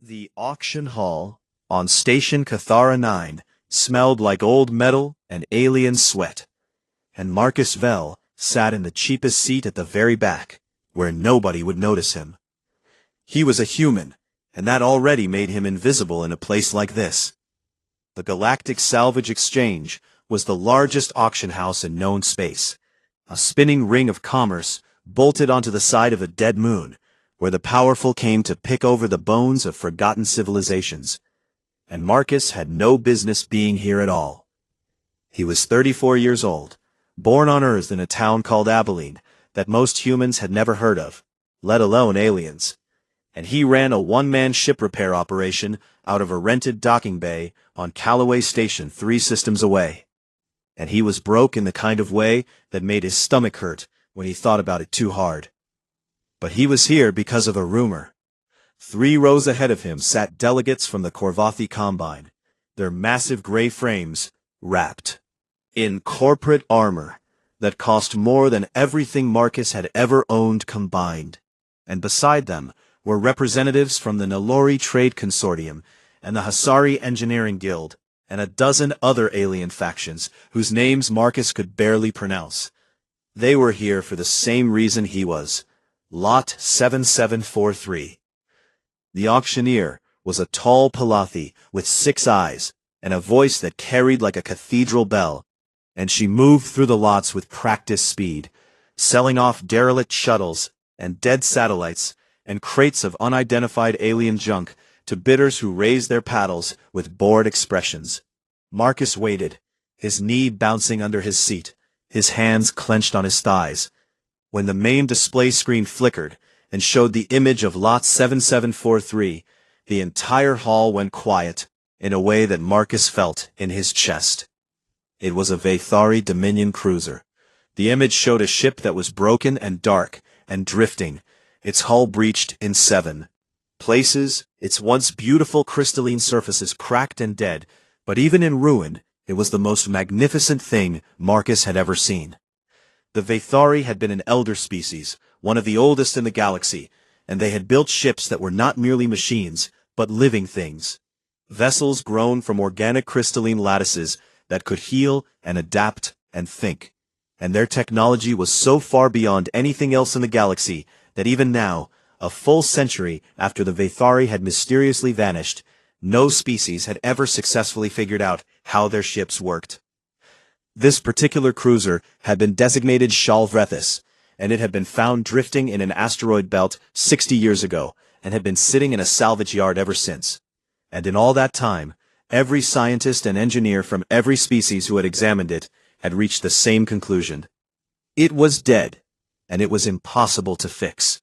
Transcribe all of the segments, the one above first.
The auction hall on Station Cathara 9 smelled like old metal and alien sweat, and Marcus Vell sat in the cheapest seat at the very back, where nobody would notice him. He was a human, and that already made him invisible in a place like this. The Galactic Salvage Exchange was the largest auction house in known space, a spinning ring of commerce bolted onto the side of a dead moon, where the powerful came to pick over the bones of forgotten civilizations. And Marcus had no business being here at all. He was 34 years old, born on Earth in a town called Abilene that most humans had never heard of, let alone aliens. And he ran a one-man ship repair operation out of a rented docking bay on Callaway Station 3 systems away. And he was broke in the kind of way that made his stomach hurt when he thought about it too hard. But he was here because of a rumor. 3 rows ahead of him sat delegates from the Corvathi Combine, their massive gray frames wrapped in corporate armor that cost more than everything Marcus had ever owned combined. And beside them were representatives from the Nalori Trade Consortium and the Hasari Engineering Guild, and a dozen other alien factions whose names Marcus could barely pronounce. They were here for the same reason he was. Lot 7743. The auctioneer was a tall Palathi with 6 eyes and a voice that carried like a cathedral bell, and she moved through the lots with practiced speed, selling off derelict shuttles and dead satellites and crates of unidentified alien junk to bidders who raised their paddles with bored expressions. Marcus waited, his knee bouncing under his seat, his hands clenched on his thighs. When the main display screen flickered and showed the image of Lot 7743, the entire hall went quiet in a way that Marcus felt in his chest. It was a Vathari Dominion cruiser. The image showed a ship that was broken and dark and drifting, its hull breached in 7 places, its once beautiful crystalline surfaces cracked and dead, but even in ruin, it was the most magnificent thing Marcus had ever seen. The Vathari had been an elder species, one of the oldest in the galaxy, and they had built ships that were not merely machines, but living things. Vessels grown from organic crystalline lattices that could heal and adapt and think. And their technology was so far beyond anything else in the galaxy that even now, a full century after the Vathari had mysteriously vanished, no species had ever successfully figured out how their ships worked. This particular cruiser had been designated Shalvrethis, and it had been found drifting in an asteroid belt 60 years ago, and had been sitting in a salvage yard ever since. And in all that time, every scientist and engineer from every species who had examined it had reached the same conclusion. It was dead, and it was impossible to fix.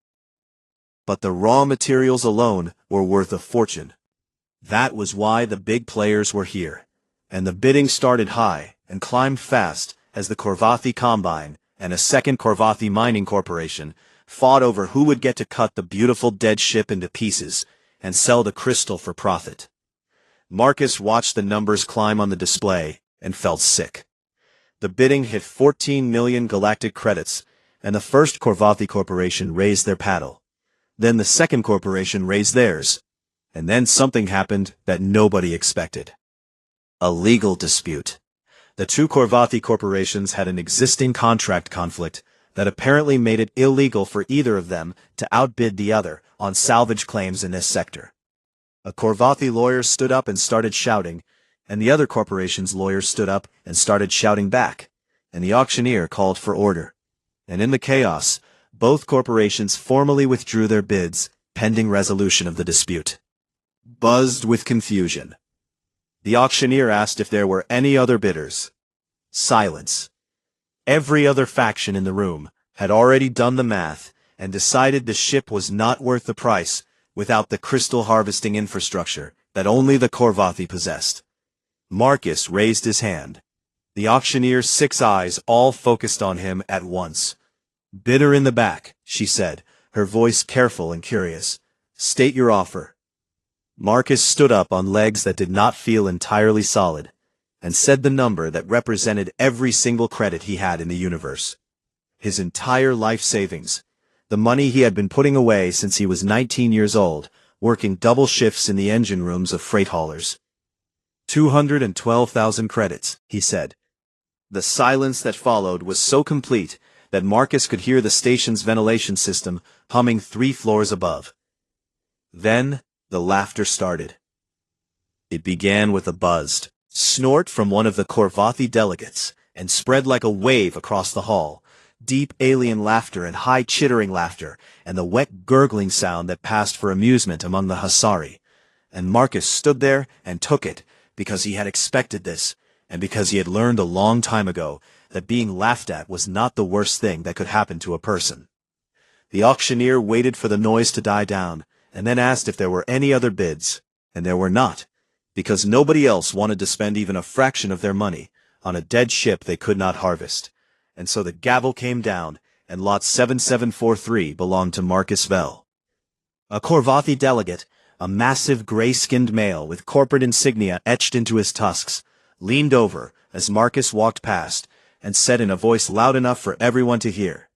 But the raw materials alone were worth a fortune. That was why the big players were here, and the bidding started high and climbed fast as the Corvathi Combine and a second Corvathi Mining Corporation fought over who would get to cut the beautiful dead ship into pieces and sell the crystal for profit. Marcus watched the numbers climb on the display and felt sick. The bidding hit 14 million galactic credits, and the first Corvathi Corporation raised their paddle. Then the second corporation raised theirs, and then something happened that nobody expected. A legal dispute. The 2 Corvathi corporations had an existing contract conflict that apparently made it illegal for either of them to outbid the other on salvage claims in this sector. A Corvathi lawyer stood up and started shouting, and the other corporation's lawyers stood up and started shouting back, and the auctioneer called for order. And in the chaos, both corporations formally withdrew their bids, pending resolution of the dispute. Buzzed with confusion. The auctioneer asked if there were any other bidders. Silence. Every other faction in the room had already done the math and decided the ship was not worth the price without the crystal harvesting infrastructure that only the Corvathi possessed. Marcus raised his hand. The auctioneer's 6 eyes all focused on him at once. "Bidder in the back," she said, her voice careful and curious. "State your offer." Marcus stood up on legs that did not feel entirely solid, and said the number that represented every single credit he had in the universe. His entire life savings, the money he had been putting away since he was 19 years old, working double shifts in the engine rooms of freight haulers. 212,000 credits, he said. The silence that followed was so complete that Marcus could hear the station's ventilation system humming 3 floors above. Then, the laughter started. It began with a buzzed snort from one of the Korvathi delegates, and spread like a wave across the hall. Deep alien laughter and high chittering laughter, and the wet gurgling sound that passed for amusement among the Hasari. And Marcus stood there and took it, because he had expected this, and because he had learned a long time ago that being laughed at was not the worst thing that could happen to a person. The auctioneer waited for the noise to die down, and then asked if there were any other bids, and there were not, because nobody else wanted to spend even a fraction of their money on a dead ship they could not harvest. And so the gavel came down, and lot 7743 belonged to Marcus Vell. A Korvathi delegate, a massive gray-skinned male with corporate insignia etched into his tusks, leaned over as Marcus walked past, and said in a voice loud enough for everyone to hear,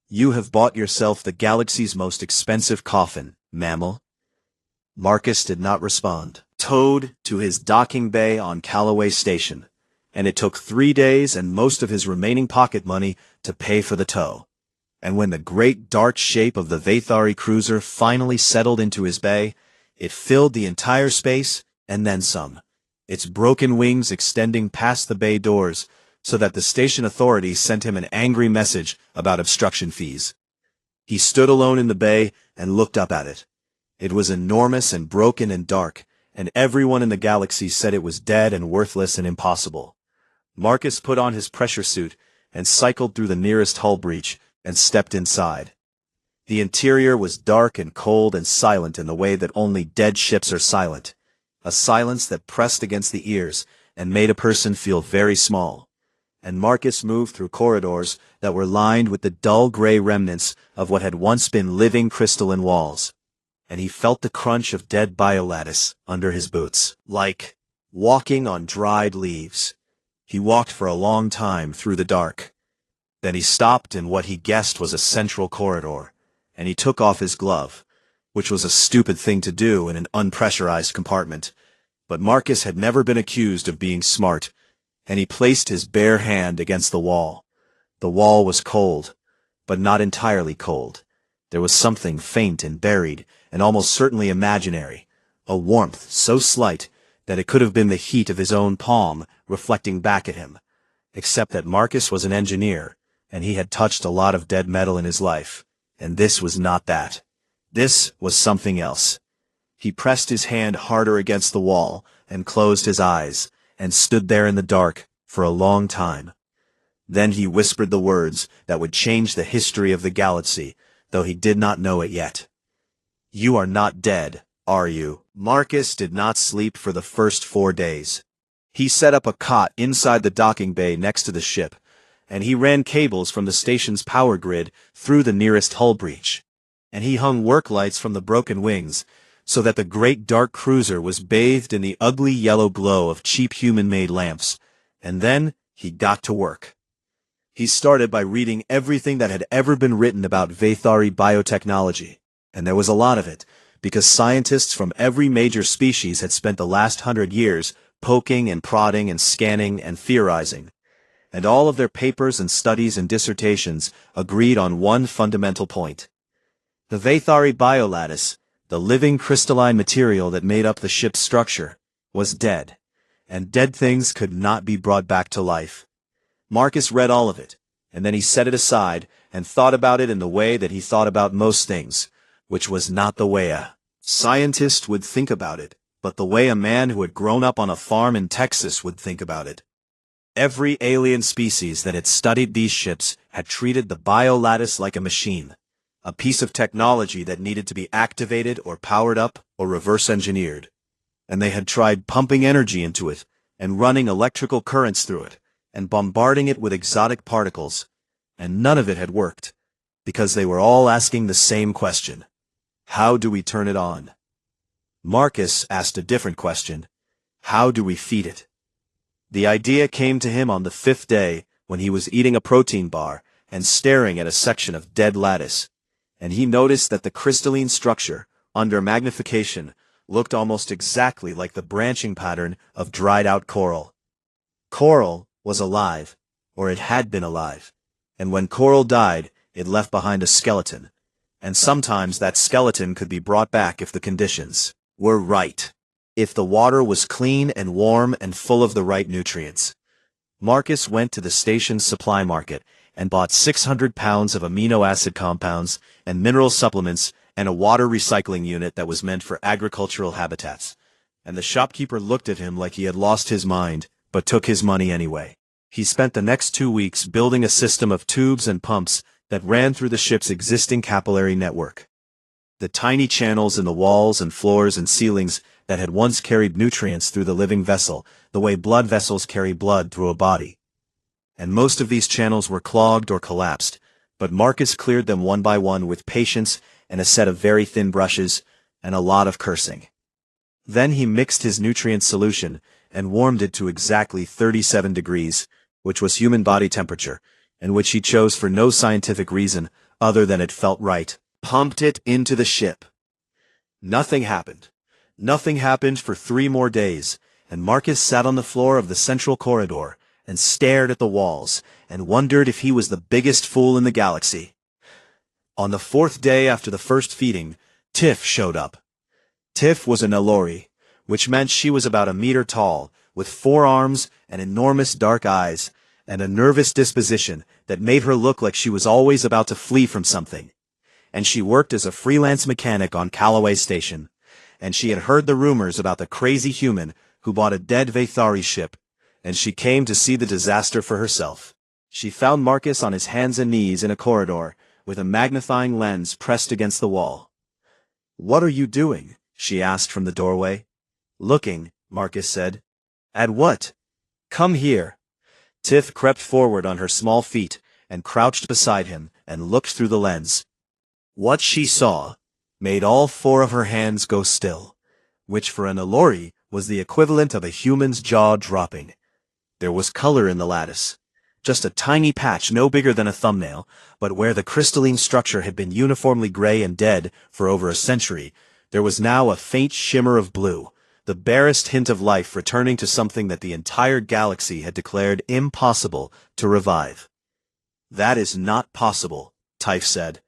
"You have bought yourself the galaxy's most expensive coffin, mammal." Marcus did not respond. Towed to his docking bay on Callaway Station, and it took 3 days and most of his remaining pocket money to pay for the tow. And when the great dark shape of the Vathari cruiser finally settled into his bay, it filled the entire space and then some, its broken wings extending past the bay doors, so that the station authorities sent him an angry message about obstruction fees. He stood alone in the bay and looked up at it. It was enormous and broken and dark, and everyone in the galaxy said it was dead and worthless and impossible. Marcus put on his pressure suit and cycled through the nearest hull breach and stepped inside. The interior was dark and cold and silent in the way that only dead ships are silent, a silence that pressed against the ears and made a person feel very small. And Marcus moved through corridors that were lined with the dull gray remnants of what had once been living crystalline walls. And he felt the crunch of dead biolattice under his boots, like walking on dried leaves. He walked for a long time through the dark. Then he stopped in what he guessed was a central corridor, and he took off his glove, which was a stupid thing to do in an unpressurized compartment. But Marcus had never been accused of being smart, and he placed his bare hand against the wall. The wall was cold, but not entirely cold. There was something faint and buried, and almost certainly imaginary, a warmth so slight that it could have been the heat of his own palm reflecting back at him, except that Marcus was an engineer, and he had touched a lot of dead metal in his life, and this was not that. This was something else. He pressed his hand harder against the wall, and closed his eyes, and stood there in the dark for a long time. Then he whispered the words that would change the history of the galaxy, though he did not know it yet. "You are not dead, are you?" Marcus did not sleep for the first 4 days. He set up a cot inside the docking bay next to the ship, and he ran cables from the station's power grid through the nearest hull breach. And he hung work lights from the broken wings, so that the great dark cruiser was bathed in the ugly yellow glow of cheap human-made lamps. And then he got to work. He started by reading everything that had ever been written about Vathari biotechnology, and there was a lot of it, because scientists from every major species had spent the last 100 years poking and prodding and scanning and theorizing. And all of their papers and studies and dissertations agreed on one fundamental point. The Vathari biolattice, the living crystalline material that made up the ship's structure, was dead, and dead things could not be brought back to life. Marcus read all of it, and then he set it aside and thought about it in the way that he thought about most things, which was not the way a scientist would think about it, but the way a man who had grown up on a farm in Texas would think about it. Every alien species that had studied these ships had treated the biolattice like a machine, a piece of technology that needed to be activated or powered up or reverse engineered. And they had tried pumping energy into it and running electrical currents through it and bombarding it with exotic particles, and none of it had worked, because they were all asking the same question: how do we turn it on? Marcus asked a different question: how do we feed it? The idea came to him on the 5th day when he was eating a protein bar and staring at a section of dead lattice, and he noticed that the crystalline structure, under magnification, looked almost exactly like the branching pattern of dried-out coral. Coral was alive, or it had been alive, and when coral died, it left behind a skeleton, and sometimes that skeleton could be brought back if the conditions were right. If the water was clean and warm and full of the right nutrients. Marcus went to the station's supply market and bought 600 pounds of amino acid compounds and mineral supplements and a water recycling unit that was meant for agricultural habitats. And the shopkeeper looked at him like he had lost his mind, but took his money anyway. He spent the next 2 weeks building a system of tubes and pumps that ran through the ship's existing capillary network. The tiny channels in the walls and floors and ceilings that had once carried nutrients through the living vessel, the way blood vessels carry blood through a body. And most of these channels were clogged or collapsed, but Marcus cleared them one by one with patience and a set of very thin brushes and a lot of cursing. Then he mixed his nutrient solution and warmed it to exactly 37 degrees, which was human body temperature, and which he chose for no scientific reason other than it felt right. Pumped it into the ship. Nothing happened. Nothing happened for 3 more days, and Marcus sat on the floor of the central corridor and stared at the walls and wondered if he was the biggest fool in the galaxy. On the 4th day after the first feeding, Tiff showed up. Tiff was a Nelori, which meant she was about 1 meter tall, with 4 arms and enormous dark eyes, and a nervous disposition that made her look like she was always about to flee from something. And she worked as a freelance mechanic on Callaway Station, and she had heard the rumors about the crazy human who bought a dead Vathari ship, and she came to see the disaster for herself. She found Marcus on his hands and knees in a corridor, with a magnifying lens pressed against the wall. "What are you doing?" she asked from the doorway. "Looking," Marcus said. "At what?" "Come here." Tiff crept forward on her small feet and crouched beside him and looked through the lens. What she saw made all 4 of her hands go still, which for an Elori was the equivalent of a human's jaw dropping. There was color in the lattice, just a tiny patch no bigger than a thumbnail, but where the crystalline structure had been uniformly gray and dead for over a century, there was now a faint shimmer of blue, the barest hint of life returning to something that the entire galaxy had declared impossible to revive. "That is not possible," Typh said.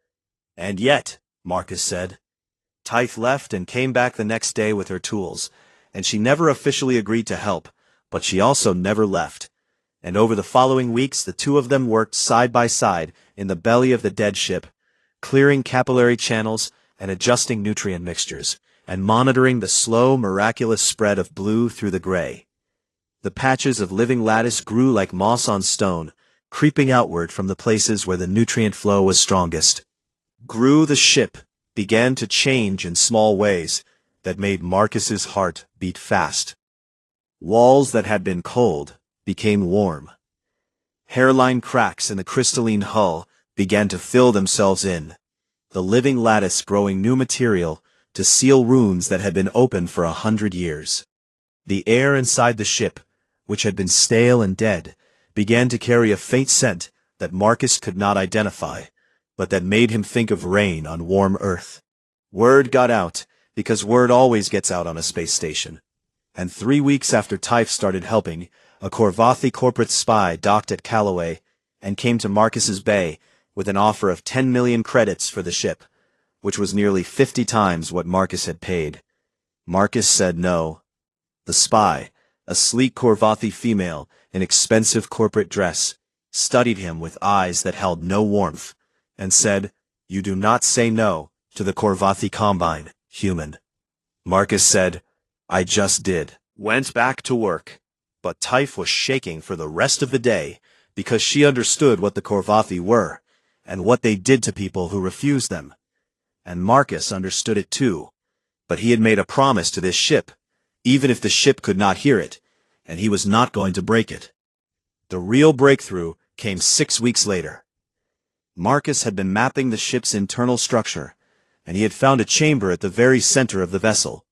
"And yet," Marcus said. Typh left and came back the next day with her tools, and she never officially agreed to help, but she also never left. And over the following weeks the 2 of them worked side by side in the belly of the dead ship, clearing capillary channels and adjusting nutrient mixtures, and monitoring the slow, miraculous spread of blue through the gray. The patches of living lattice grew like moss on stone, creeping outward from the places where the nutrient flow was strongest. Grew the ship began to change in small ways that made Marcus's heart beat fast. Walls that had been cold became warm. Hairline cracks in the crystalline hull began to fill themselves in, the living lattice growing new material to seal wounds that had been open for 100 years. The air inside the ship, which had been stale and dead, began to carry a faint scent that Marcus could not identify, but that made him think of rain on warm Earth. Word got out, because word always gets out on a space station. And 3 weeks after Typh started helping, a Korvathi corporate spy docked at Callaway and came to Marcus's bay with an offer of 10 million credits for the ship, which was nearly 50 times what Marcus had paid. Marcus said no. The spy, a sleek Korvathi female in expensive corporate dress, studied him with eyes that held no warmth, and said, "You do not say no to the Korvathi Combine, human." Marcus said, "I just did." Went back to work, but Typh was shaking for the rest of the day because she understood what the Korvathi were, and what they did to people who refused them. And Marcus understood it too, but he had made a promise to this ship, even if the ship could not hear it, and he was not going to break it. The real breakthrough came 6 weeks later. Marcus had been mapping the ship's internal structure, and he had found a chamber at the very center of the vessel,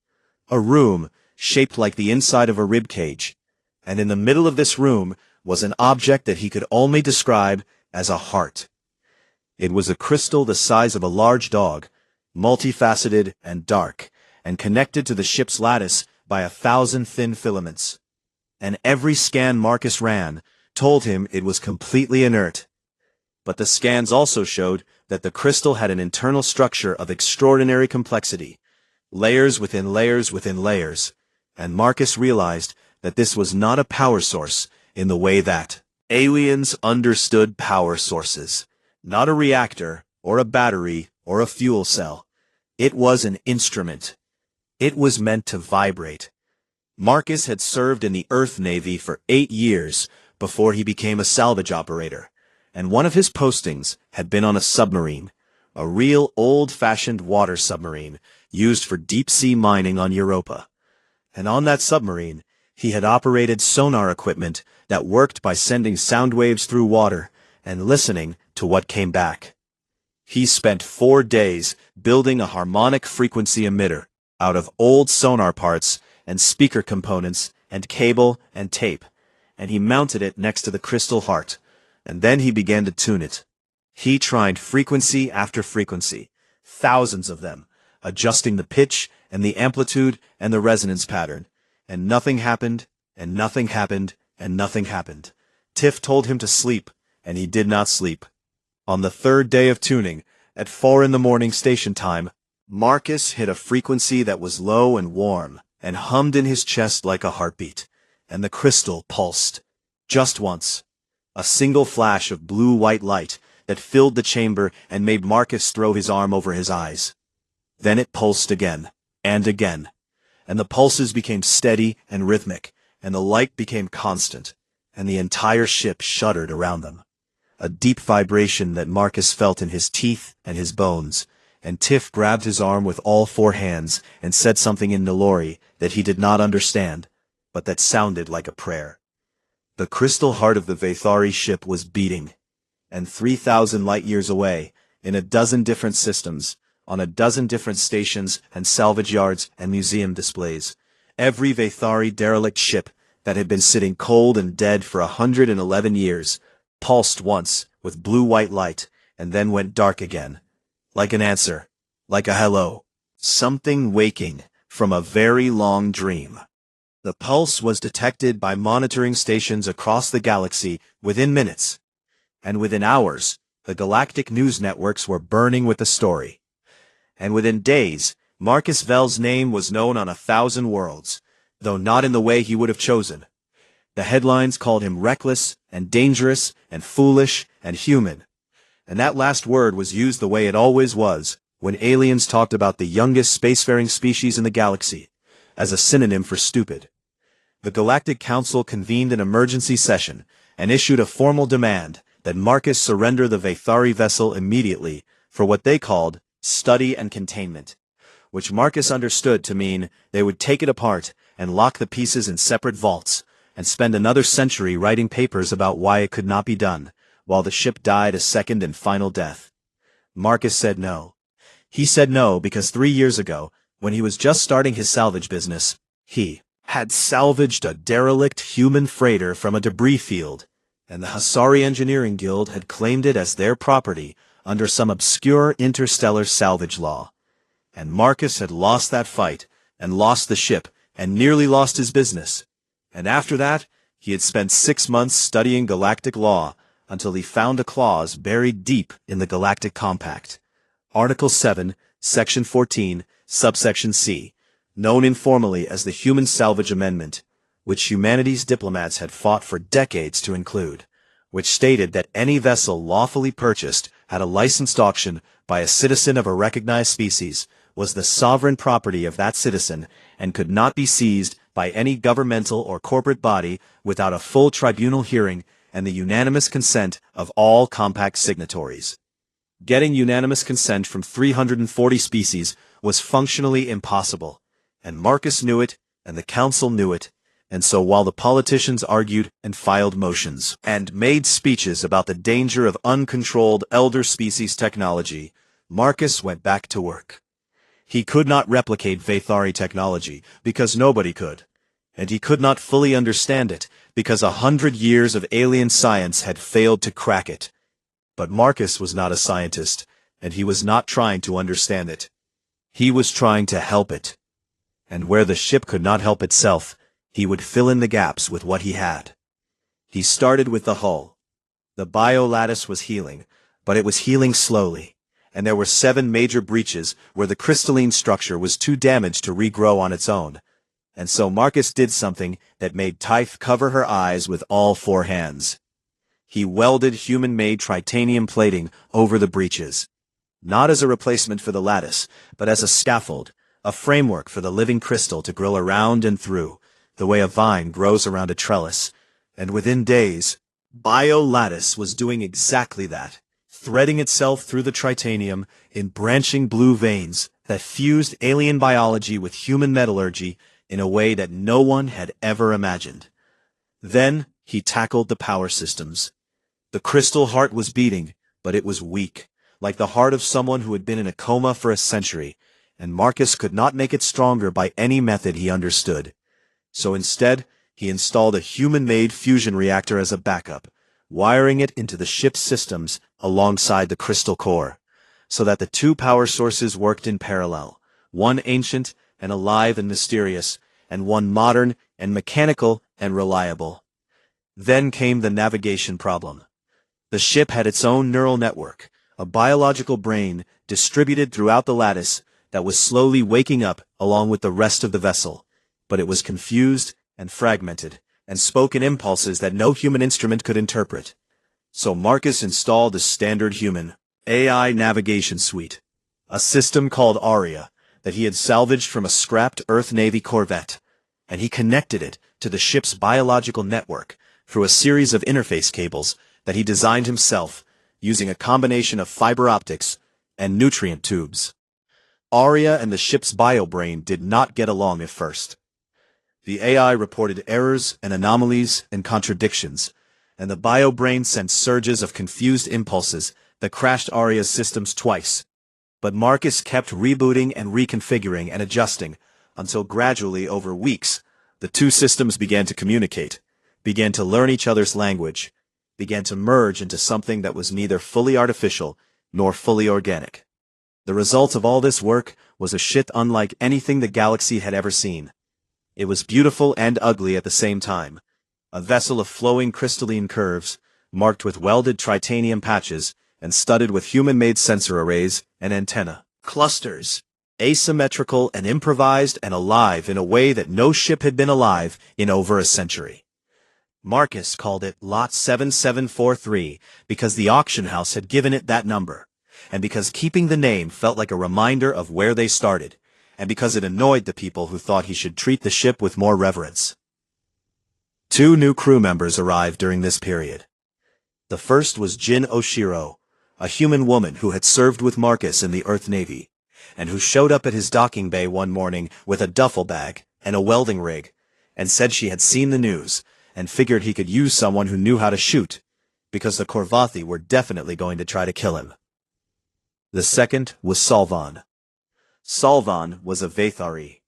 a room shaped like the inside of a rib cage, and in the middle of this room was an object that he could only describe as a heart. It was a crystal the size of a large dog, multifaceted and dark, and connected to the ship's lattice by 1,000 thin filaments. And every scan Marcus ran told him it was completely inert. But the scans also showed that the crystal had an internal structure of extraordinary complexity, layers within layers within layers, and Marcus realized that this was not a power source in the way that aliens understood power sources. Not a reactor, or a battery, or a fuel cell. It was an instrument. It was meant to vibrate. Marcus had served in the Earth Navy for 8 years before he became a salvage operator, and one of his postings had been on a submarine, a real old-fashioned water submarine used for deep-sea mining on Europa. And on that submarine, he had operated sonar equipment that worked by sending sound waves through water and listening to what came back. He spent 4 days building a harmonic frequency emitter out of old sonar parts and speaker components and cable and tape, and he mounted it next to the crystal heart, and then he began to tune it. He tried frequency after frequency, thousands of them, adjusting the pitch and the amplitude and the resonance pattern, and nothing happened, and nothing happened, and nothing happened. Tiff told him to sleep, and he did not sleep. On the 3rd day of tuning, at 4 in the morning station time, Marcus hit a frequency that was low and warm, and hummed in his chest like a heartbeat, and the crystal pulsed. Just once. A single flash of blue-white light that filled the chamber and made Marcus throw his arm over his eyes. Then it pulsed again, and again, and the pulses became steady and rhythmic, and the light became constant, and the entire ship shuddered around them. A deep vibration that Marcus felt in his teeth and his bones, and Tiff grabbed his arm with all 4 hands and said something in Nilori that he did not understand, but that sounded like a prayer. The crystal heart of the Vathari ship was beating, and 3,000 light-years away, in a dozen different systems, on a dozen different stations and salvage yards and museum displays, every Vathari derelict ship that had been sitting cold and dead for 111 years pulsed once with blue-white light and then went dark again. Like an answer, like a hello, something waking from a very long dream. The pulse was detected by monitoring stations across the galaxy within minutes, and within hours, the galactic news networks were burning with the story. And within days, Marcus Vell's name was known on 1,000 worlds, though not in the way he would have chosen. The headlines called him reckless and dangerous and foolish and human. And that last word was used the way it always was when aliens talked about the youngest spacefaring species in the galaxy, as a synonym for stupid. The Galactic Council convened an emergency session and issued a formal demand that Marcus surrender the Vathari vessel immediately for what they called study and containment, which Marcus understood to mean they would take it apart and lock the pieces in separate vaults and spend another century writing papers about why it could not be done, while the ship died a second and final death. Marcus said no. He said no because 3 years ago, when he was just starting his salvage business, he had salvaged a derelict human freighter from a debris field, and the Hasari Engineering Guild had claimed it as their property under some obscure interstellar salvage law. And Marcus had lost that fight, and lost the ship, and nearly lost his business. And after that, he had spent 6 months studying galactic law, until he found a clause buried deep in the Galactic Compact. Article 7, Section 14, Subsection C, known informally as the Human Salvage Amendment, which humanity's diplomats had fought for decades to include, which stated that any vessel lawfully purchased at a licensed auction by a citizen of a recognized species was the sovereign property of that citizen and could not be seized by any governmental or corporate body without a full tribunal hearing and the unanimous consent of all compact signatories. Getting unanimous consent from 340 species was functionally impossible, and Marcus knew it, and the council knew it, and so while the politicians argued and filed motions and made speeches about the danger of uncontrolled elder species technology, Marcus went back to work. He could not replicate Vathari technology because nobody could, and he could not fully understand it because 100 years of alien science had failed to crack it. But Marcus was not a scientist, and he was not trying to understand it. He was trying to help it. And where the ship could not help itself, he would fill in the gaps with what he had. He started with the hull. The biolattice was healing, but it was healing slowly, and there were 7 major breaches where the crystalline structure was too damaged to regrow on its own. And so Marcus did something that made Typh cover her eyes with all 4 hands. He welded human-made titanium plating over the breaches, not as a replacement for the lattice, but as a scaffold, a framework for the living crystal to grow around and through, the way a vine grows around a trellis. And within days, biolattice was doing exactly that, threading itself through the titanium in branching blue veins that fused alien biology with human metallurgy in a way that no one had ever imagined. Then he tackled the power systems. The crystal heart was beating, but it was weak, like the heart of someone who had been in a coma for a century, and Marcus could not make it stronger by any method he understood. So instead, he installed a human-made fusion reactor as a backup, wiring it into the ship's systems alongside the crystal core, so that the 2 power sources worked in parallel, one ancient and alive and mysterious, and one modern and mechanical and reliable. Then came the navigation problem. The ship had its own neural network, a biological brain distributed throughout the lattice that was slowly waking up along with the rest of the vessel, but it was confused and fragmented, and spoke in impulses that no human instrument could interpret. So Marcus installed a standard human AI navigation suite, a system called Aria that he had salvaged from a scrapped Earth Navy corvette, and he connected it to the ship's biological network through a series of interface cables that he designed himself, using a combination of fiber optics and nutrient tubes. Aria and the ship's biobrain did not get along at first. The AI reported errors and anomalies and contradictions, and the biobrain sent surges of confused impulses that crashed Aria's systems twice. But Marcus kept rebooting and reconfiguring and adjusting, until gradually, over weeks, the 2 systems began to communicate, began to learn each other's language, began to merge into something that was neither fully artificial nor fully organic. The result of all this work was a ship unlike anything the galaxy had ever seen. It was beautiful and ugly at the same time, a vessel of flowing crystalline curves, marked with welded titanium patches, and studded with human-made sensor arrays and antenna clusters, asymmetrical and improvised and alive in a way that no ship had been alive in over a century. Marcus called it Lot 7743 because the auction house had given it that number, and because keeping the name felt like a reminder of where they started, and because it annoyed the people who thought he should treat the ship with more reverence. 2 new crew members arrived during this period. The first was Jin Oshiro, a human woman who had served with Marcus in the Earth Navy, and who showed up at his docking bay one morning with a duffel bag and a welding rig, and said she had seen the news, and figured he could use someone who knew how to shoot, because the Korvathi were definitely going to try to kill him. The second was Salvan. Salvan was a Vathari,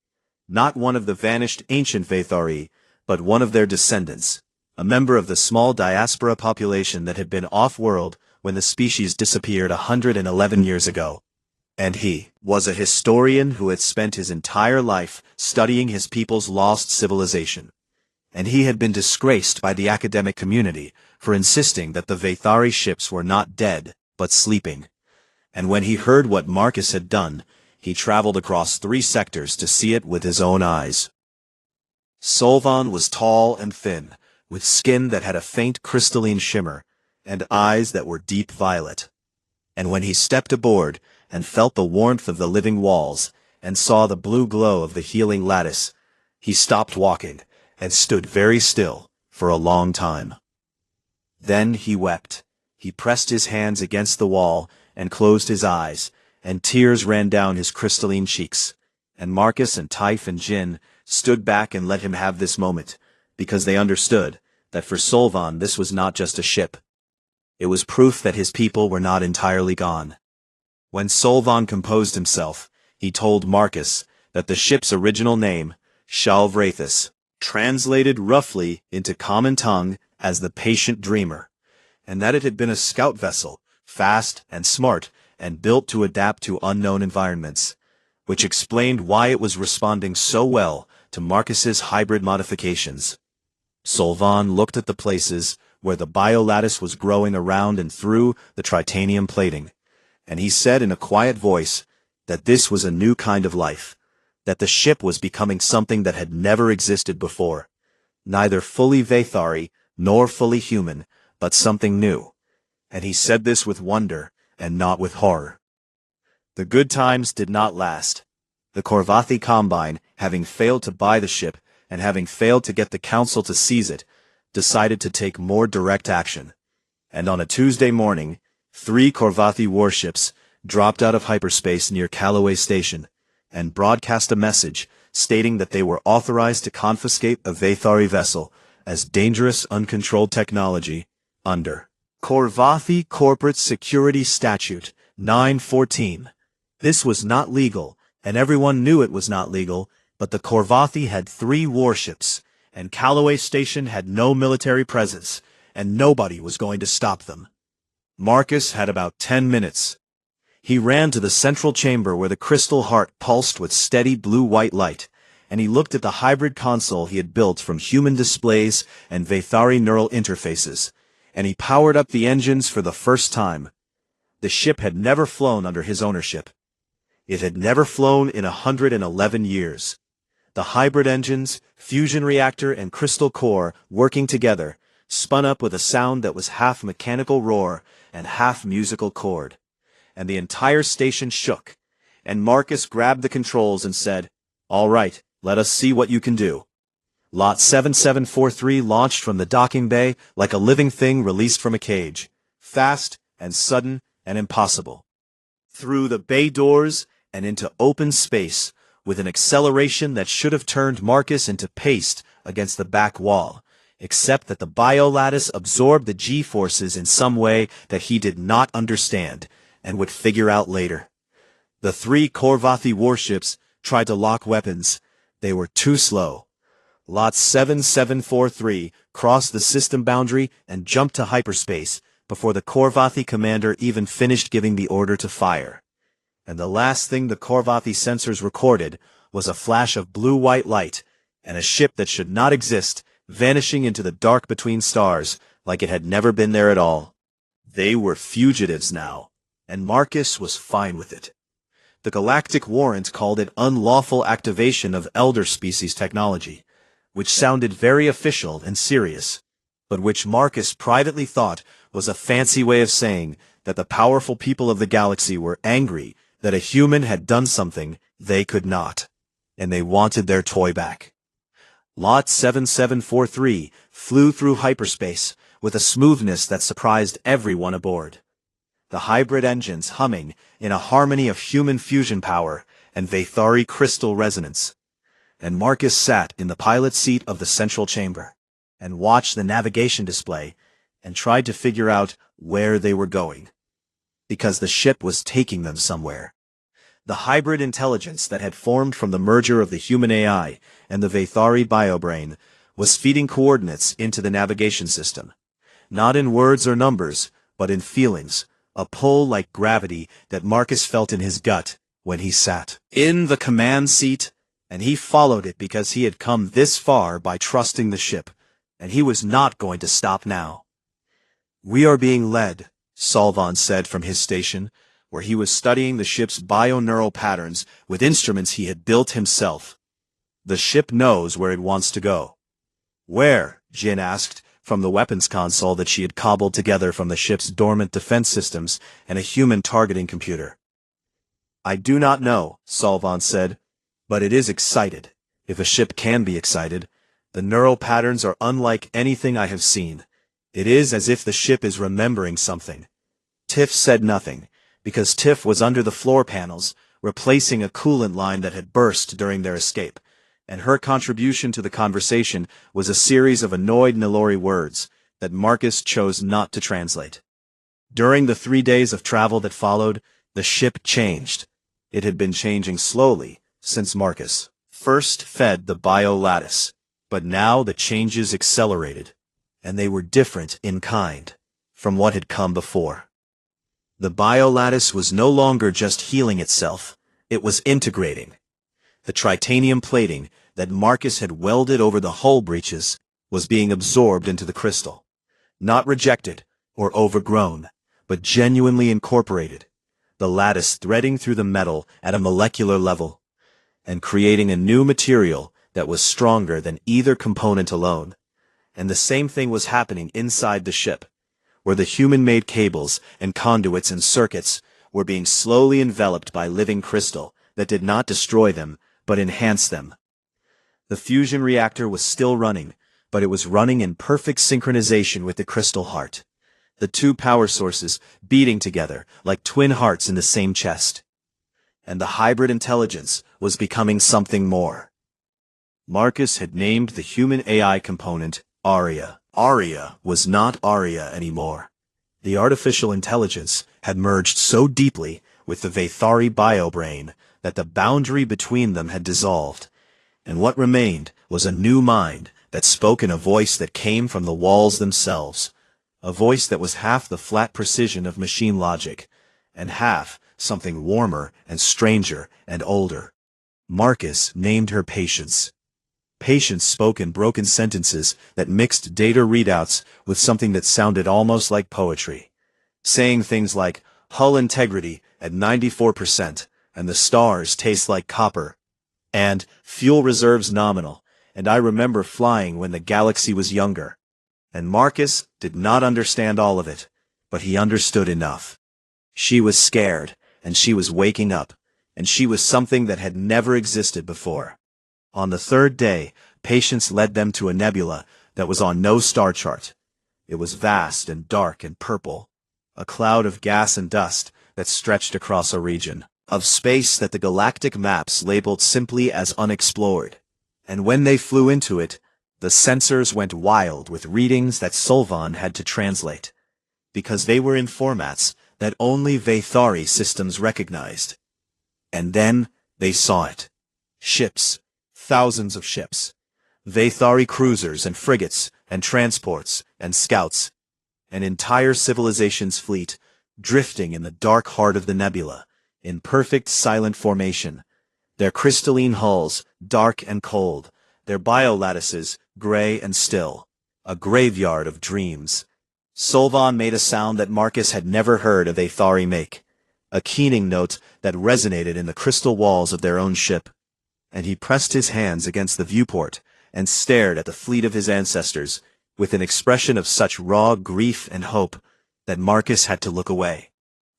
not one of the vanished ancient Vathari, but one of their descendants, a member of the small diaspora population that had been off-world when the species disappeared 111 years ago. And he was a historian who had spent his entire life studying his people's lost civilization. And he had been disgraced by the academic community for insisting that the Vathari ships were not dead, but sleeping. And when he heard what Marcus had done, he traveled across 3 sectors to see it with his own eyes. Solvan was tall and thin, with skin that had a faint crystalline shimmer, and eyes that were deep violet. And when he stepped aboard and felt the warmth of the living walls, and saw the blue glow of the healing lattice, he stopped walking and stood very still for a long time. Then he wept. He pressed his hands against the wall and closed his eyes, and tears ran down his crystalline cheeks. And Marcus and Typh and Jin stood back and let him have this moment, because they understood that for Solvan this was not just a ship. It was proof that his people were not entirely gone. When Solvan composed himself, he told Marcus that the ship's original name, Shalvrathus, translated roughly into common tongue as the patient dreamer, and that it had been a scout vessel, fast and smart, and built to adapt to unknown environments, which explained why it was responding so well to Marcus's hybrid modifications. Solvan looked at the places where the biolattice was growing around and through the tritanium plating, and he said in a quiet voice that this was a new kind of life, that the ship was becoming something that had never existed before, neither fully Vathari nor fully human, but something new. And he said this with wonder and not with horror. The good times did not last. The Korvathi Combine, having failed to buy the ship and having failed to get the council to seize it, decided to take more direct action. And on a Tuesday morning, 3 Korvathi warships dropped out of hyperspace near Callaway Station and broadcast a message stating that they were authorized to confiscate a Vathari vessel as dangerous uncontrolled technology under Korvathi Corporate Security Statute 914. This was not legal, and everyone knew it was not legal, but the Korvathi had 3 warships, and Callaway Station had no military presence, and nobody was going to stop them. Marcus had about 10 minutes. He ran to the central chamber where the crystal heart pulsed with steady blue-white light, and he looked at the hybrid console he had built from human displays and Vathari neural interfaces, and he powered up the engines for the first time. The ship had never flown under his ownership. It had never flown in 111 years. The hybrid engines, fusion reactor, and crystal core, working together, spun up with a sound that was half mechanical roar and half musical chord. And the entire station shook, and Marcus grabbed the controls and said, "All right, let us see what you can do." Lot 7743 launched from the docking bay like a living thing released from a cage, fast and sudden and impossible. Through the bay doors and into open space, with an acceleration that should have turned Marcus into paste against the back wall, except that the biolattice absorbed the G-forces in some way that he did not understand and would figure out later. The 3 Korvathi warships tried to lock weapons. They were too slow. Lot 7743 crossed the system boundary and jumped to hyperspace before the Korvathi commander even finished giving the order to fire. And the last thing the Korvathi sensors recorded was a flash of blue-white light and a ship that should not exist vanishing into the dark between stars like it had never been there at all. They were fugitives now, and Marcus was fine with it. The Galactic Warrant called it unlawful activation of elder species technology, which sounded very official and serious, but which Marcus privately thought was a fancy way of saying that the powerful people of the galaxy were angry that a human had done something they could not, and they wanted their toy back. Lot 7743 flew through hyperspace with a smoothness that surprised everyone aboard. The hybrid engines humming in a harmony of human fusion power and Vathari crystal resonance. And Marcus sat in the pilot seat of the central chamber and watched the navigation display and tried to figure out where they were going, because the ship was taking them somewhere. The hybrid intelligence that had formed from the merger of the human AI and the Vathari biobrain was feeding coordinates into the navigation system, not in words or numbers, but in feelings, a pull like gravity that Marcus felt in his gut when he sat in the command seat, and he followed it because he had come this far by trusting the ship, and he was not going to stop now. "We are being led," Solvan said from his station, where he was studying the ship's bioneural patterns with instruments he had built himself. "The ship knows where it wants to go." "Where?" Jin asked, from the weapons console that she had cobbled together from the ship's dormant defense systems and a human targeting computer. "I do not know," Solvan said, "but it is excited, if a ship can be excited. The neural patterns are unlike anything I have seen. It is as if the ship is remembering something." Tiff said nothing, because Tiff was under the floor panels, replacing a coolant line that had burst during their escape, and her contribution to the conversation was a series of annoyed Nilori words that Marcus chose not to translate. During the 3 days of travel that followed, the ship changed. It had been changing slowly since Marcus first fed the biolattice, but now the changes accelerated, and they were different in kind from what had come before. The biolattice was no longer just healing itself, It was integrating. The titanium plating that Marcus had welded over the hull breaches was being absorbed into the crystal. Not rejected or overgrown, but genuinely incorporated. The lattice threading through the metal at a molecular level, and creating a new material that was stronger than either component alone. And the same thing was happening inside the ship, where the human-made cables and conduits and circuits were being slowly enveloped by living crystal that did not destroy them, but enhance them. The fusion reactor was still running, but it was running in perfect synchronization with the crystal heart. The two power sources beating together like twin hearts in the same chest. And the hybrid intelligence was becoming something more. Marcus had named the human AI component Aria. Aria was not Aria anymore. The artificial intelligence had merged so deeply with the Vathari biobrain that the boundary between them had dissolved, and what remained was a new mind that spoke in a voice that came from the walls themselves, a voice that was half the flat precision of machine logic, and half something warmer and stranger and older. Marcus named her Patience. Patience spoke in broken sentences that mixed data readouts with something that sounded almost like poetry, saying things like, hull integrity at 94%, and the stars taste like copper, and fuel reserves nominal, and I remember flying when the galaxy was younger. And Marcus did not understand all of it, but he understood enough. She was scared, and she was waking up, and she was something that had never existed before. On the third day, Patience led them to a nebula that was on no star chart. It was vast and dark and purple, a cloud of gas and dust that stretched across a region of space that the galactic maps labeled simply as unexplored. And when they flew into it, the sensors went wild with readings that Solvan had to translate, because they were in formats that only Vathari systems recognized. And then they saw it. Ships, thousands of ships, Vathari cruisers and frigates and transports and scouts, an entire civilization's fleet drifting in the dark heart of the nebula, in perfect silent formation, their crystalline hulls dark and cold, their biolattices gray and still, a graveyard of dreams. Solvan made a sound that Marcus had never heard a Vathari make, a keening note that resonated in the crystal walls of their own ship, and he pressed his hands against the viewport and stared at the fleet of his ancestors with an expression of such raw grief and hope that Marcus had to look away.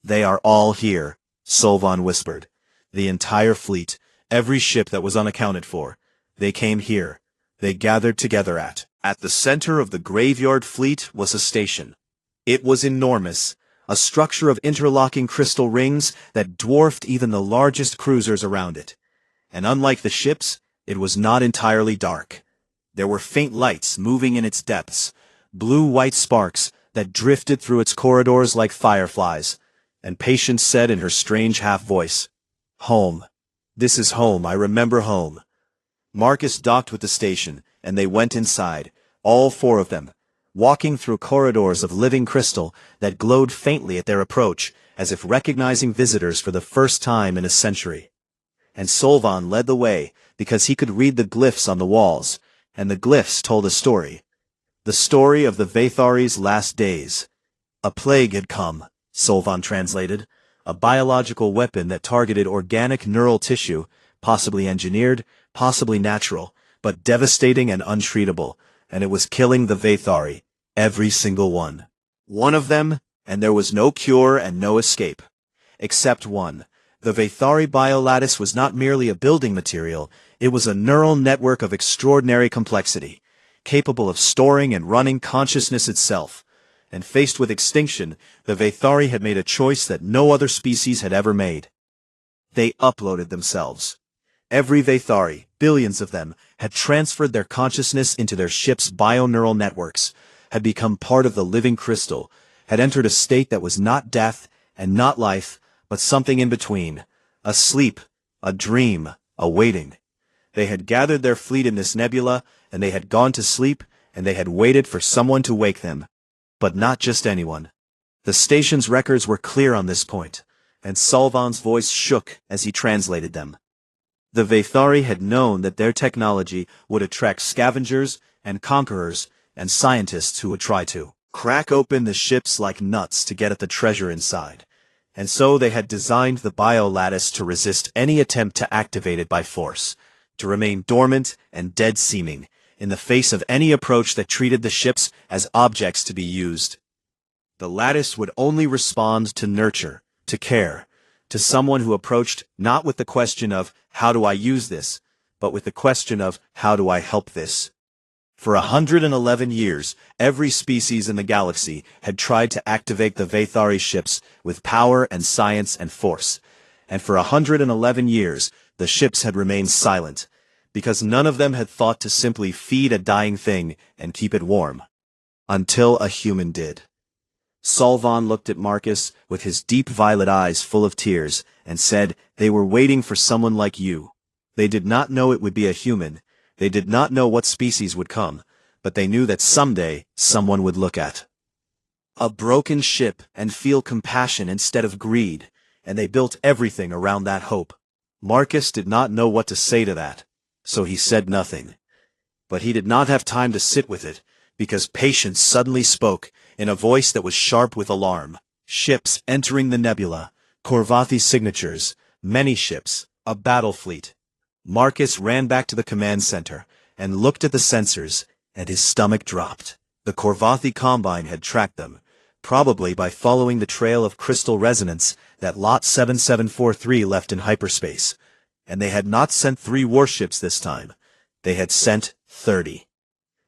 They are all here, Solvan whispered. The entire fleet, every ship that was unaccounted for, they came here. They gathered together at the center of the graveyard fleet was a station. It was enormous, a structure of interlocking crystal rings that dwarfed even the largest cruisers around it. And unlike the ships, it was not entirely dark. There were faint lights moving in its depths, blue-white sparks that drifted through its corridors like fireflies, and Patience said in her strange half-voice, "Home. This is home. I remember home." Marcus docked with the station, and they went inside, all four of them, walking through corridors of living crystal that glowed faintly at their approach, as if recognizing visitors for the first time in a century. And Solvan led the way, because he could read the glyphs on the walls, and the glyphs told a story. The story of the Vathari's last days. A plague had come, Solvan translated, a biological weapon that targeted organic neural tissue, possibly engineered, possibly natural, but devastating and untreatable, and it was killing the Vathari, every single one. One of them, and there was no cure and no escape. Except one. The Vathari biolattice was not merely a building material, it was a neural network of extraordinary complexity, capable of storing and running consciousness itself. And faced with extinction, the Vathari had made a choice that no other species had ever made. They uploaded themselves. Every Vathari, billions of them, had transferred their consciousness into their ship's bioneural networks, had become part of the living crystal, had entered a state that was not death and not life, but something in between, a sleep, a dream, a waiting. They had gathered their fleet in this nebula, and they had gone to sleep, and they had waited for someone to wake them. But not just anyone. The station's records were clear on this point. and Solvan's voice shook as he translated them. The Vathari had known that their technology would attract scavengers and conquerors and scientists who would try to crack open the ships like nuts to get at the treasure inside, and so they had designed the biolattice to resist any attempt to activate it by force, to remain dormant and dead-seeming in the face of any approach that treated the ships as objects to be used. The lattice would only respond to nurture, to care, to someone who approached not with the question of, how do I use this, but with the question of, how do I help this? For 111 years, every species in the galaxy had tried to activate the Vathari ships with power and science and force, and for 111 years, the ships had remained silent, because none of them had thought to simply feed a dying thing and keep it warm. Until a human did. Solvan looked at Marcus with his deep violet eyes full of tears and said, "They were waiting for someone like you. They did not know it would be a human. They did not know what species would come, but they knew that someday someone would look at a broken ship and feel compassion instead of greed, and they built everything around that hope." Marcus did not know what to say to that, so he said nothing. But he did not have time to sit with it, because Patience suddenly spoke in a voice that was sharp with alarm. Ships entering the nebula, Korvathi's signatures, many ships, a battle fleet. Marcus ran back to the command center and looked at the sensors, and his stomach dropped. The Korvathi Combine had tracked them, probably by following the trail of crystal resonance that Lot 7743 left in hyperspace. And they had not sent 3 warships this time. They had sent 30.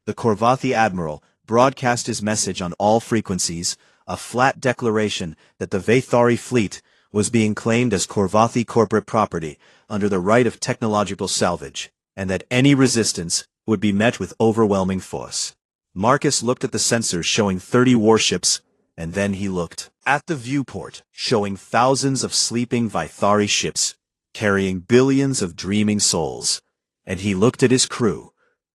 The Korvathi admiral broadcast his message on all frequencies, a flat declaration that the Vathari fleet was being claimed as Korvathi corporate property under the right of technological salvage, and that any resistance would be met with overwhelming force. Marcus looked at the sensors showing 30 warships, and then he looked at the viewport showing thousands of sleeping Vathari ships, carrying billions of dreaming souls. And he looked at his crew,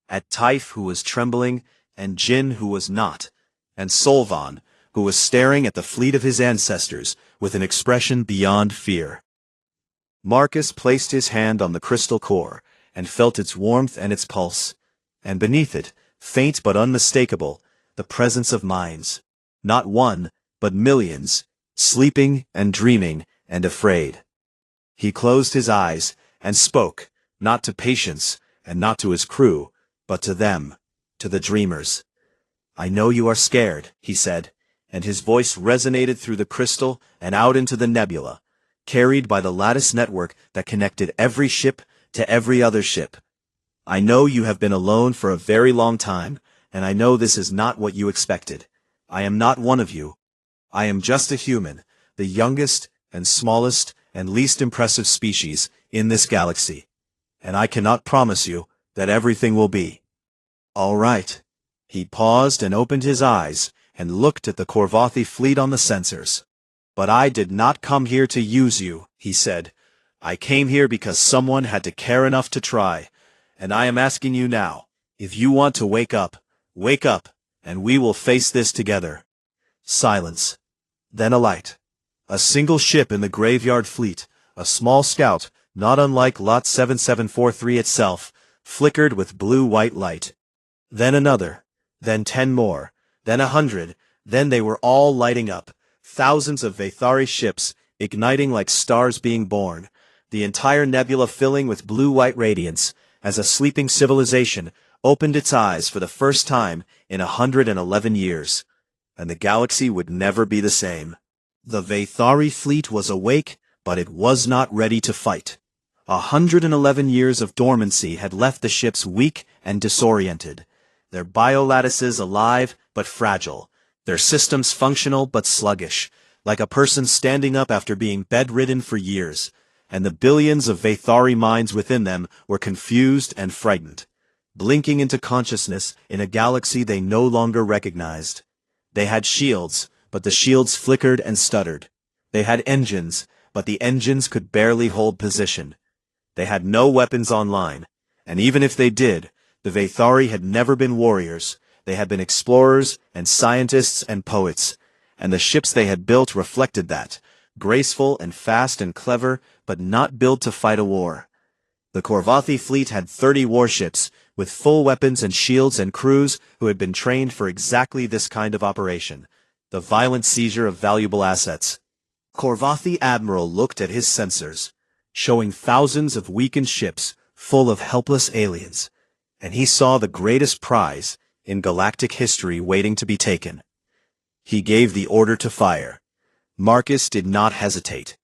at Taif, who was trembling, and Jin, who was not, and Solvan, who was staring at the fleet of his ancestors with an expression beyond fear. Marcus placed his hand on the crystal core and felt its warmth and its pulse, and beneath it, faint but unmistakable, the presence of minds, not one, but millions, sleeping and dreaming and afraid. He closed his eyes and spoke, not to Patience and not to his crew, but to them, to the dreamers. "I know you are scared," he said, and his voice resonated through the crystal and out into the nebula, carried by the lattice network that connected every ship to every other ship. "I know you have been alone for a very long time, and I know this is not what you expected. I am not one of you. I am just a human, the youngest and smallest and least impressive species in this galaxy, and I cannot promise you that everything will be all right." He paused and opened his eyes and looked at the Korvathi fleet on the sensors. "But I did not come here to use you," he said. "I came here because someone had to care enough to try, and I am asking you now, if you want to wake up, and we will face this together." Silence. Then a light. A single ship in the graveyard fleet, a small scout, not unlike Lot 7743 itself, flickered with blue-white light. Then another, then 10 more, then 100, then they were all lighting up, thousands of Vathari ships, igniting like stars being born, the entire nebula filling with blue-white radiance, as a sleeping civilization opened its eyes for the first time in 111 years. And the galaxy would never be the same. The Vathari fleet was awake, but it was not ready to fight. 111 years of dormancy had left the ships weak and disoriented, their biolattices alive but fragile, their systems functional but sluggish, like a person standing up after being bedridden for years, and the billions of Vathari minds within them were confused and frightened, blinking into consciousness in a galaxy they no longer recognized. They had shields, but the shields flickered and stuttered. They had engines, but the engines could barely hold position. They had no weapons online, and even if they did, the Vathari had never been warriors. They had been explorers and scientists and poets, and the ships they had built reflected that, graceful and fast and clever, but not built to fight a war. The Korvathi fleet had 30 warships, with full weapons and shields and crews who had been trained for exactly this kind of operation, the violent seizure of valuable assets. Korvathi admiral looked at his sensors, showing thousands of weakened ships full of helpless aliens, and he saw the greatest prize in galactic history waiting to be taken. He gave the order to fire. Marcus did not hesitate.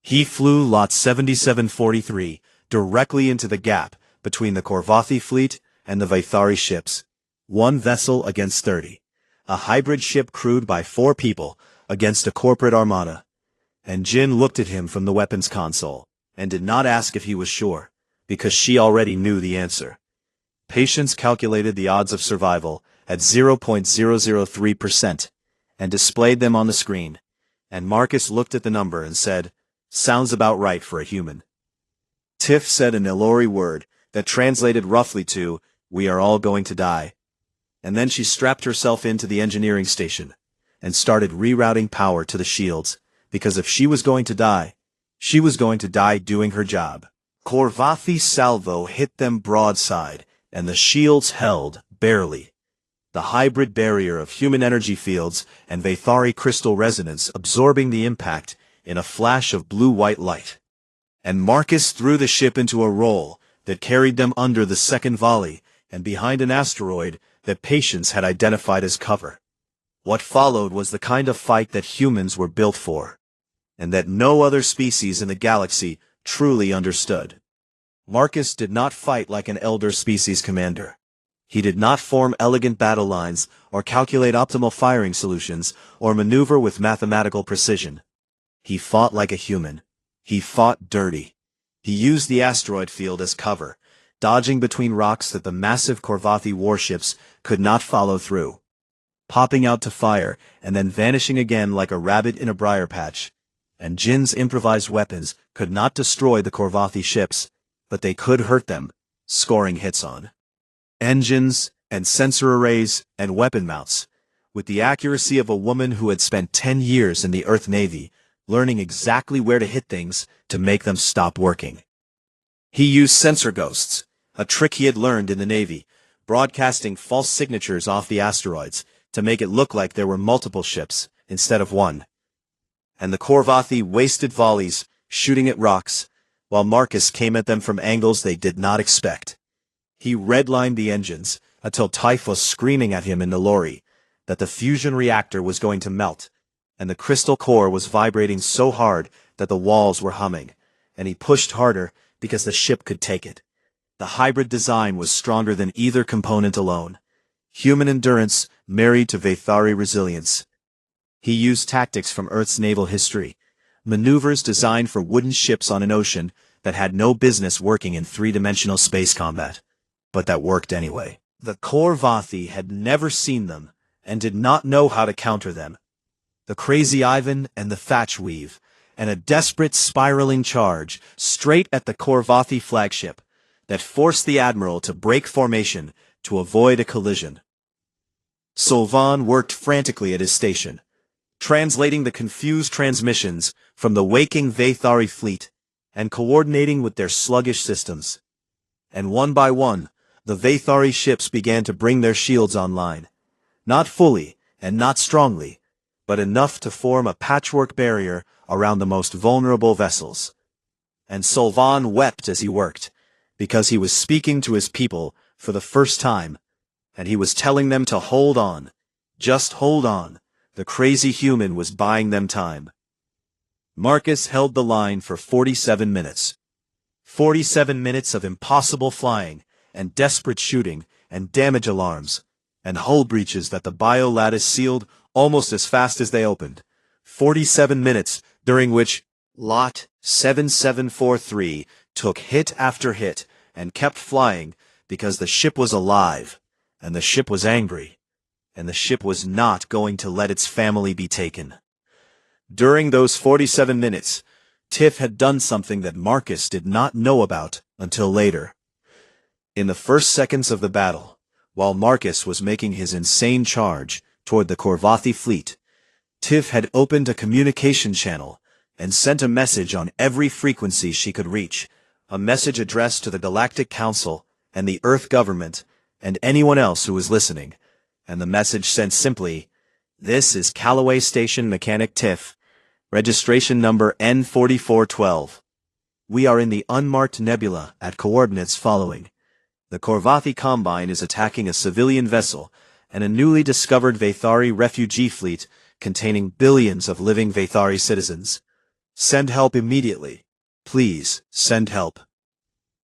He flew Lot 7743 directly into the gap between the Korvathi fleet and the Vaithari ships. 1 vessel against 30. A hybrid ship crewed by 4 people against a corporate armada. And Jin looked at him from the weapons console, and did not ask if he was sure, because she already knew the answer. Patience calculated the odds of survival at 0.003%, and displayed them on the screen, and Marcus looked at the number and said, "Sounds about right for a human." Tiff said an Ilori word that translated roughly to, "We are all going to die." And then she strapped herself into the engineering station, and started rerouting power to the shields, because if she was going to die, she was going to die doing her job. Korvathi salvo hit them broadside, and the shields held, barely. The hybrid barrier of human energy fields and Vaithari crystal resonance absorbing the impact in a flash of blue-white light. And Marcus threw the ship into a roll that carried them under the second volley and behind an asteroid that Patience had identified as cover. What followed was the kind of fight that humans were built for, and that no other species in the galaxy truly understood. Marcus did not fight like an elder species commander. He did not form elegant battle lines, or calculate optimal firing solutions, or maneuver with mathematical precision. He fought like a human. He fought dirty. He used the asteroid field as cover, dodging between rocks that the massive Korvathi warships could not follow through, popping out to fire and then vanishing again like a rabbit in a briar patch. And Jin's improvised weapons could not destroy the Korvathi ships, but they could hurt them, scoring hits on engines and sensor arrays and weapon mounts, with the accuracy of a woman who had spent 10 years in the Earth Navy, learning exactly where to hit things to make them stop working. He used sensor ghosts, a trick he had learned in the Navy, broadcasting false signatures off the asteroids to make it look like there were multiple ships instead of one. And the Korvathi wasted volleys, shooting at rocks, while Marcus came at them from angles they did not expect. He redlined the engines until Typh was screaming at him in the lorry that the fusion reactor was going to melt, and the crystal core was vibrating so hard that the walls were humming, and he pushed harder because the ship could take it. The hybrid design was stronger than either component alone. Human endurance married to Vaithari resilience. He used tactics from Earth's naval history, maneuvers designed for wooden ships on an ocean that had no business working in three-dimensional space combat, but that worked anyway. The Korvathi had never seen them and did not know how to counter them. The Crazy Ivan and the Thatch Weave, and a desperate spiraling charge straight at the Korvathi flagship that forced the admiral to break formation to avoid a collision. Solvan worked frantically at his station, translating the confused transmissions from the waking Vaithari fleet and coordinating with their sluggish systems. And one by one, the Vaithari ships began to bring their shields online, not fully and not strongly, but enough to form a patchwork barrier around the most vulnerable vessels. And Solvan wept as he worked, because he was speaking to his people for the first time, and he was telling them to hold on, just hold on. The crazy human was buying them time. Marcus held the line for 47 minutes. 47 minutes of impossible flying, and desperate shooting, and damage alarms, and hull breaches that the biolattice sealed almost as fast as they opened. 47 minutes, during which Lot 7743 took hit after hit, and kept flying, because the ship was alive, and the ship was angry, and the ship was not going to let its family be taken. During those 47 minutes, Tiff had done something that Marcus did not know about until later. In the first seconds of the battle, while Marcus was making his insane charge toward the Korvathi fleet, Tiff had opened a communication channel and sent a message on every frequency she could reach, a message addressed to the Galactic Council and the Earth government and anyone else who was listening. And the message sent simply, "This is Callaway Station Mechanic Tiff, registration number N4412. We are in the unmarked nebula at coordinates following. The Korvathi Combine is attacking a civilian vessel and a newly discovered Vathari refugee fleet containing billions of living Vathari citizens. Send help immediately. Please, send help."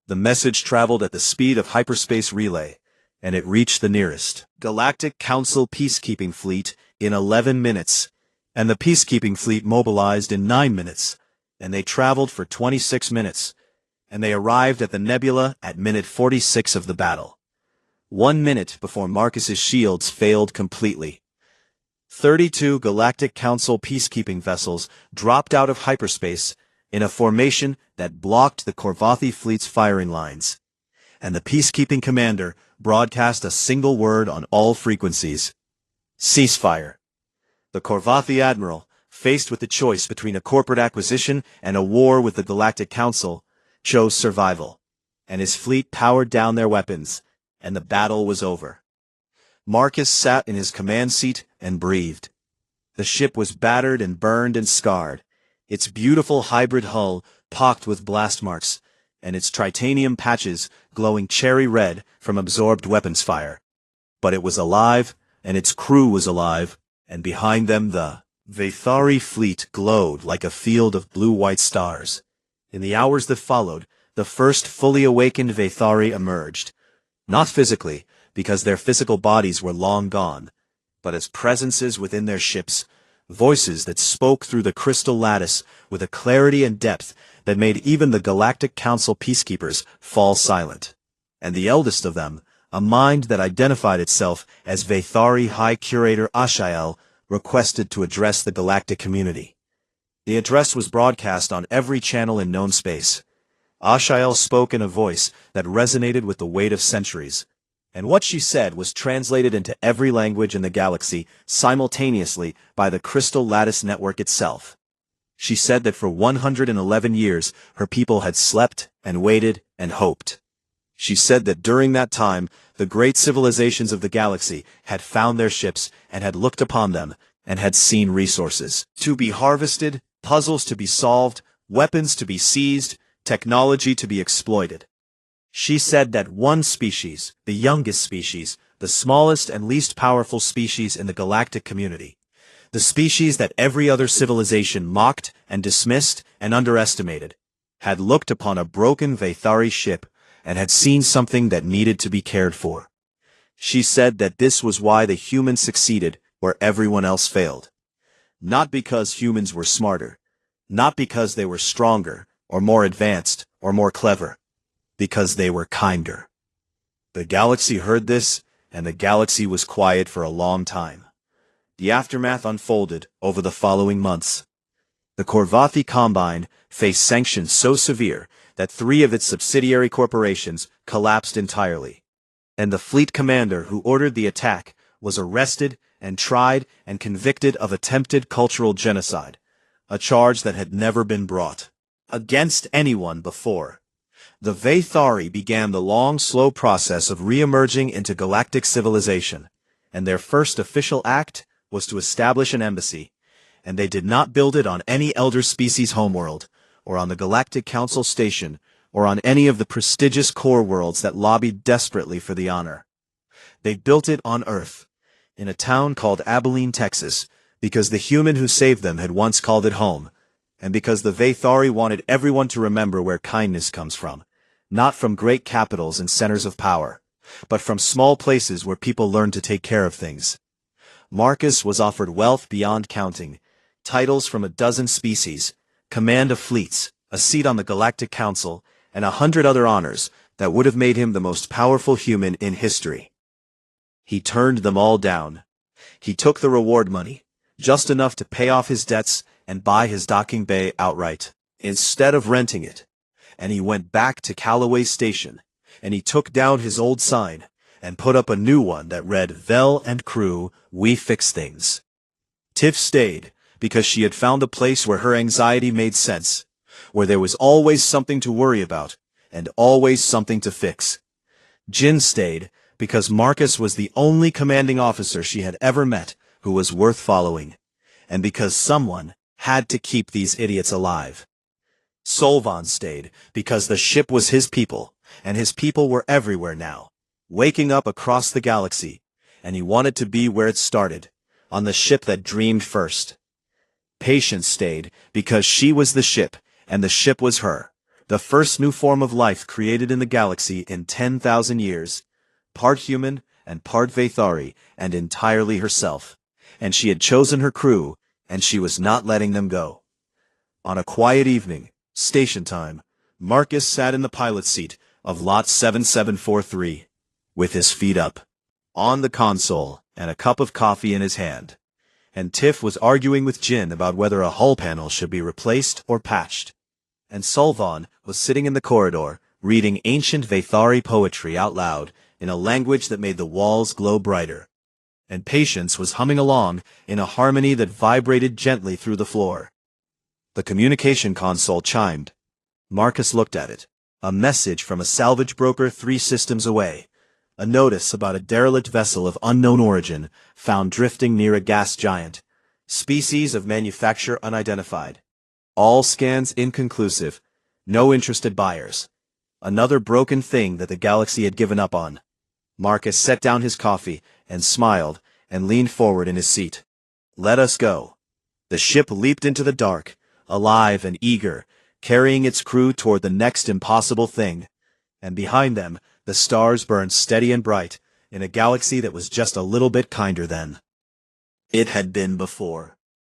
The message traveled at the speed of hyperspace relay, and it reached the nearest Galactic Council peacekeeping fleet in 11 minutes, and the peacekeeping fleet mobilized in 9 minutes, and they traveled for 26 minutes, and they arrived at the nebula at minute 46 of the battle. 1 minute before Marcus's shields failed completely. 32 Galactic Council peacekeeping vessels dropped out of hyperspace in a formation that blocked the Korvathi fleet's firing lines, and the peacekeeping commander broadcast a single word on all frequencies: ceasefire. The Korvathi admiral, faced with the choice between a corporate acquisition and a war with the Galactic Council, chose survival, and his fleet powered down their weapons, and the battle was over. Marcus sat in his command seat and breathed. The ship was battered and burned and scarred, its beautiful hybrid hull pocked with blast marks, and its titanium patches glowing cherry red from absorbed weapons fire. But it was alive, and its crew was alive, and behind them the Vathari fleet glowed like a field of blue-white stars. In the hours that followed, the first fully awakened Vathari emerged, not physically, because their physical bodies were long gone, but as presences within their ships, voices that spoke through the crystal lattice with a clarity and depth that made even the Galactic Council peacekeepers fall silent. And the eldest of them, a mind that identified itself as Vathari High Curator Ashael, requested to address the galactic community. The address was broadcast on every channel in known space. Ashael spoke in a voice that resonated with the weight of centuries, and what she said was translated into every language in the galaxy simultaneously by the Crystal Lattice Network itself. She said that for 111 years her people had slept and waited and hoped. She said that during that time the great civilizations of the galaxy had found their ships and had looked upon them and had seen resources to be harvested, puzzles to be solved, weapons to be seized, technology to be exploited. She said that one species, the youngest species, the smallest and least powerful species in the galactic community, the species that every other civilization mocked and dismissed and underestimated, had looked upon a broken Vathari ship and had seen something that needed to be cared for. She said that this was why the humans succeeded where everyone else failed. Not because humans were smarter, not because they were stronger or more advanced or more clever, because they were kinder. The galaxy heard this, and the galaxy was quiet for a long time. The aftermath unfolded over the following months. The Korvathi Combine faced sanctions so severe that 3 of its subsidiary corporations collapsed entirely, and the fleet commander who ordered the attack was arrested and tried and convicted of attempted cultural genocide, a charge that had never been brought against anyone before. The Vathari began the long, slow process of re-emerging into galactic civilization, and their first official act was to establish an embassy, and they did not build it on any elder species homeworld, or on the Galactic Council station, or on any of the prestigious core worlds that lobbied desperately for the honor. They built it on Earth, in a town called Abilene, Texas, because the human who saved them had once called it home, and because the Vathari wanted everyone to remember where kindness comes from, not from great capitals and centers of power, but from small places where people learn to take care of things. Marcus was offered wealth beyond counting, titles from a dozen species, command of fleets, a seat on the Galactic Council, and 100 other honors that would have made him the most powerful human in history. He turned them all down. He took the reward money, just enough to pay off his debts and buy his docking bay outright, instead of renting it. And he went back to Callaway Station, and he took down his old sign and put up a new one that read, "Vel and crew, we fix things." Tiff stayed, because she had found a place where her anxiety made sense, where there was always something to worry about, and always something to fix. Jin stayed because Marcus was the only commanding officer she had ever met who was worth following, and because someone had to keep these idiots alive. Solvan stayed because the ship was his people, and his people were everywhere now, waking up across the galaxy, and he wanted to be where it started, on the ship that dreamed first. Patience stayed because she was the ship, and the ship was her, the first new form of life created in the galaxy in 10,000 years, part human and part Vathari, and entirely herself, and she had chosen her crew, and she was not letting them go. On a quiet evening, station time, Marcus sat in the pilot seat of Lot 7743, with his feet up, on the console, and a cup of coffee in his hand. And Tiff was arguing with Jin about whether a hull panel should be replaced or patched. And Solvan was sitting in the corridor, reading ancient Vathari poetry out loud, in a language that made the walls glow brighter. And Patience was humming along in a harmony that vibrated gently through the floor. The communication console chimed. Marcus looked at it. A message from a salvage broker 3 systems away. A notice about a derelict vessel of unknown origin found drifting near a gas giant. Species of manufacture unidentified. All scans inconclusive. No interested buyers. Another broken thing that the galaxy had given up on. Marcus set down his coffee and smiled and leaned forward in his seat. Let us go. The ship leaped into the dark, alive and eager, carrying its crew toward the next impossible thing. And behind them, the stars burned steady and bright, in a galaxy that was just a little bit kinder than it had been before.